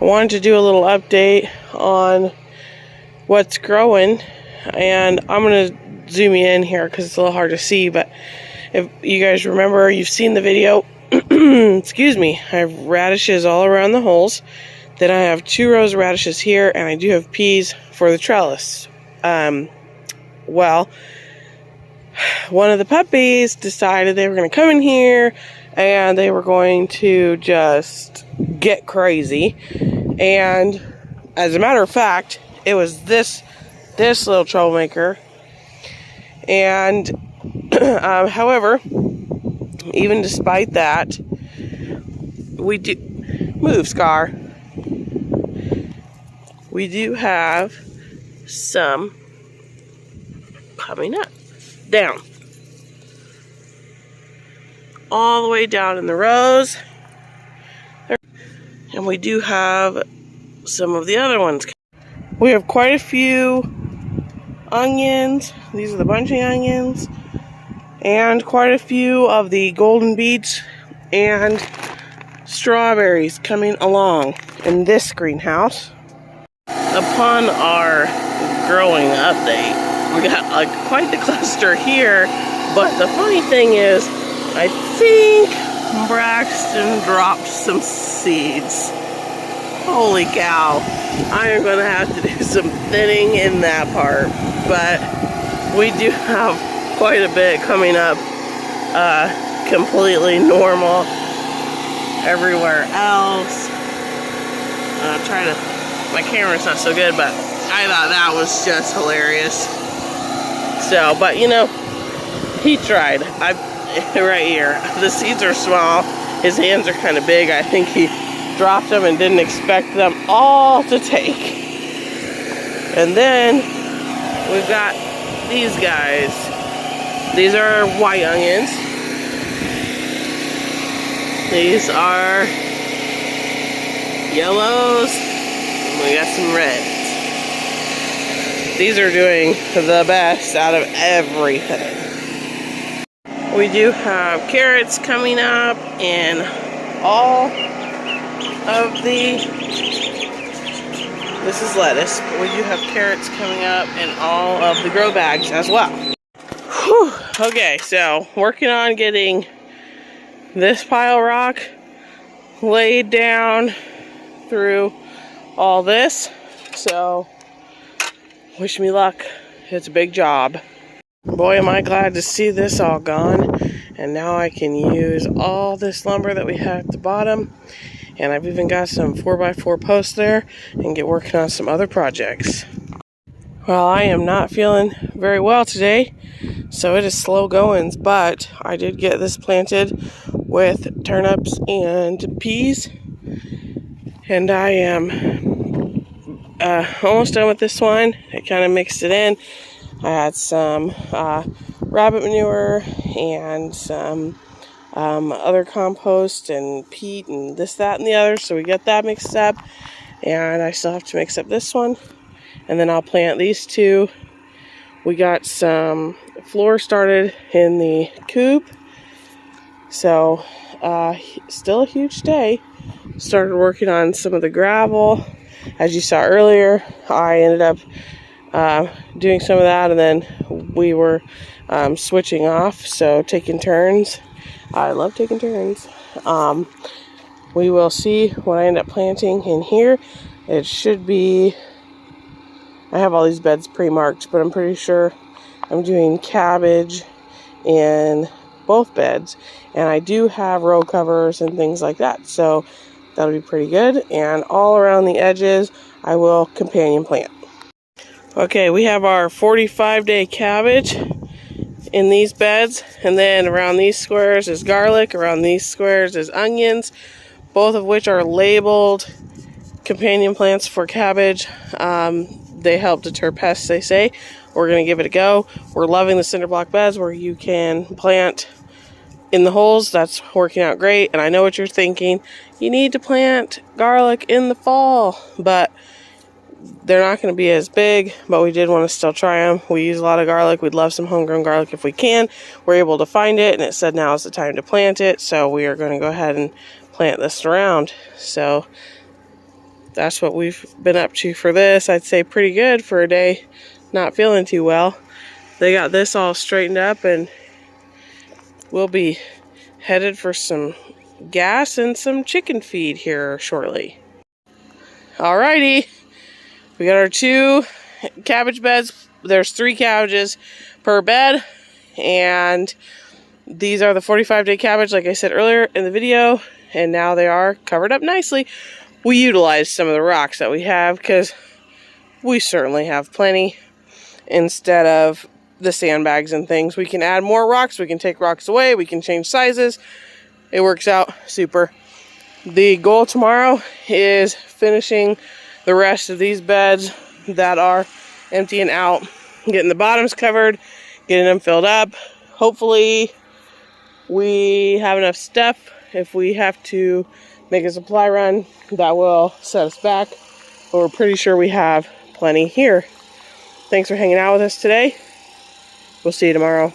I wanted to do a little update on what's growing, and I'm going to zoom you in here because it's a little hard to see, but if you guys remember, you've seen the video, excuse me, I have radishes all around the holes. Then I have 2 rows of radishes here, and I do have peas for the trellis. Well, one of the puppies decided they were going to come in here and they were going to just get crazy. And as a matter of fact, it was this little troublemaker. And however, even despite that, we do move, Scar. We do have some coming up, down, all the way down in the rows, and we do have some of the other ones. We have quite a few onions. These are the bunching onions, and quite a few of the golden beets and strawberries coming along in this greenhouse. Upon our growing update, we got quite the cluster here, but the funny thing is, I think Braxton dropped some seeds. Holy cow, I am going to have to do some thinning in that part, but we do have quite a bit coming up, completely normal everywhere else. My camera's not so good, but I thought that was just hilarious. So, but you know, he tried. Right here, the seeds are small, his hands are kind of big. I think he dropped them and didn't expect them all to take. And then we've got these guys. These are white onions. These are yellows. We got some reds. These are doing the best out of everything. We do have carrots coming up in all of the, this is lettuce, but we do have carrots coming up in all of the grow bags as well. Whew. Okay, so working on getting this pile rock laid down through all this, so wish me luck. It's a big job. Boy, am I glad to see this all gone, and now I can use all this lumber that we had at the bottom, and I've even got some 4x4 posts there and get working on some other projects. Well, I am not feeling very well today, so it is slow goings, but I did get this planted with turnips and peas, and I am almost done with this one. I kind of mixed it in. I had some rabbit manure and some other compost and peat and this, that, and the other, so we got that mixed up, and I still have to mix up this one, and then I'll plant these 2. We got some floor started in the coop, so still a huge day. Started working on some of the gravel. As you saw earlier, I ended up doing some of that, and then we were switching off, so taking turns. I love taking turns. We will see what I end up planting in here. It should be, I have all these beds pre-marked, but I'm pretty sure I'm doing cabbage in both beds, and I do have row covers and things like that, so that'll be pretty good. And all around the edges I will companion plant. Okay, we have our 45-day cabbage in these beds, and then around these squares is garlic, around these squares is onions, both of which are labeled companion plants for cabbage. They help deter pests, they say. We're going to give it a go. We're loving the cinder block beds where you can plant in the holes. That's working out great, and I know what you're thinking. You need to plant garlic in the fall, but they're not going to be as big, but we did want to still try them. We use a lot of garlic. We'd love some homegrown garlic if we can. We're able to find it, and it said now is the time to plant it, so we are going to go ahead and plant this around. So that's what we've been up to for this. I'd say pretty good for a day not feeling too well. They got this all straightened up, and we'll be headed for some gas and some chicken feed here shortly. Alrighty, we got our 2 cabbage beds. There's 3 cabbages per bed, and these are the 45-day cabbage, like I said earlier in the video, and now they are covered up nicely. We utilized some of the rocks that we have because we certainly have plenty. Instead of the sandbags and things, we can add more rocks, we can take rocks away, we can change sizes. It works out super. The goal tomorrow is finishing the rest of these beds that are emptying out, getting the bottoms covered, getting them filled up. Hopefully we have enough stuff if we have to make a supply run that will set us back, but we're pretty sure we have plenty here. Thanks for hanging out with us today. We'll see you tomorrow.